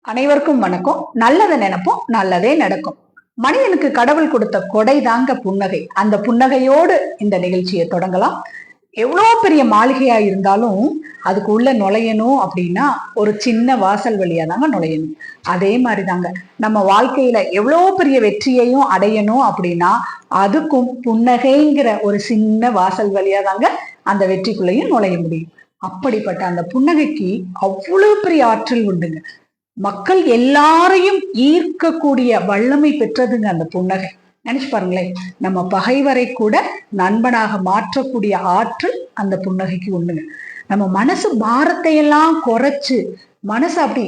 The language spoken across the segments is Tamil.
அனைவருக்கும் வணக்கம். நல்லதை நினைப்போம், நல்லதே நடக்கும். மனிதனுக்கு கடவுள் கொடுத்த கொடை தாங்க புன்னகை. அந்த புன்னகையோடு இந்த நிகழ்ச்சியை தொடங்கலாம். எவ்வளவு பெரிய மாளிகையா இருந்தாலும் அதுக்கு உள்ள நுழையணும் அப்படின்னா ஒரு சின்ன வாசல் வழியா தாங்க நுழையணும். அதே மாதிரி தாங்க நம்ம வாழ்க்கையில எவ்வளவு பெரிய வெற்றியையும் அடையணும் அப்படின்னா அதுக்கும் புன்னகைங்கிற ஒரு சின்ன வாசல் வழியா தாங்க அந்த வெற்றிக்குள்ளேயும் நுழைய முடியும். அப்படிப்பட்ட அந்த புன்னகைக்கு அவ்வளவு பெரிய ஆற்றல் உண்டுங்க. மக்கள் எல்லாரையும் ஈர்க்கக்கூடிய வல்லமை பெற்றதுங்க அந்த புன்னகை. நினைச்சு பாருங்களேன், நம்ம பகைவரை கூட நண்பனாக மாற்றக்கூடிய ஆற்றல் அந்த புன்னகைக்கு உண்டுங்க. நம்ம மனசு பாரத்தை எல்லாம் குறைச்சு மனசு அப்படி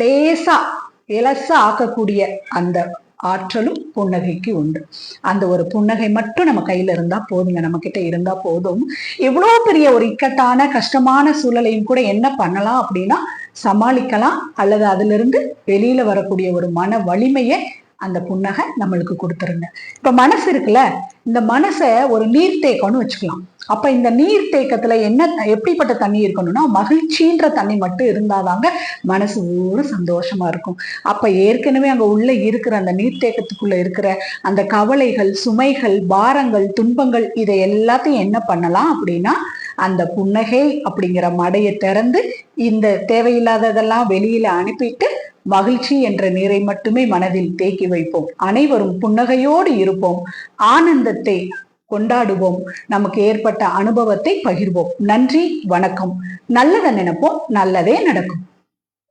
லேசா ஆக்கக்கூடிய அந்த ஆற்றலும் புன்னகைக்கு உண்டு. அந்த ஒரு புன்னகை மட்டும் நம்ம கையில இருந்தா போதுங்க, நம்ம கிட்ட இருந்தா போதும். எவ்வளவு பெரிய ஒரு இக்கட்டான கஷ்டமான சூழலையும் கூட என்ன பண்ணலாம் அப்படின்னா சமாளிக்கலாம், அல்லது அதுல இருந்து வெளியில வரக்கூடிய ஒரு மன வலிமையை அந்த புன்னகை நம்மளுக்கு கொடுத்துருங்க. இப்ப மனசு இருக்குல்ல, இந்த மனசை ஒரு நீர்த்தேக்கம்னு வச்சுக்கலாம். அப்ப இந்த நீர்த்தேக்கத்துல என்ன எப்படிப்பட்ட தண்ணி இருக்கணும்னா மகிழ்ச்சின்ற தண்ணி மட்டும் இருந்தாதாங்க மனசு ஒரு சந்தோஷமா இருக்கும். அப்ப ஏற்கனவே அங்க உள்ள இருக்கிற அந்த நீர்த்தேக்கத்துக்குள்ள இருக்கிற அந்த கவலைகள், சுமைகள், பாரங்கள், துன்பங்கள் இதை எல்லாத்தையும் என்ன பண்ணலாம் அப்படின்னா அந்த புன்னகை அப்படிங்கிற மடையை திறந்து இந்த தேவையில்லாததெல்லாம் வெளியில அனுப்பிட்டு மகிழ்ச்சி என்ற நீரை மட்டுமே மனதில் தேக்கி வைப்போம். அனைவரும் புன்னகையோடு இருப்போம், ஆனந்தத்தை கொண்டாடுவோம், நமக்கு ஏற்பட்ட அனுபவத்தை பகிர்வோம். நன்றி, வணக்கம். நல்லதை நினைப்போம், நல்லதே நடக்கும்.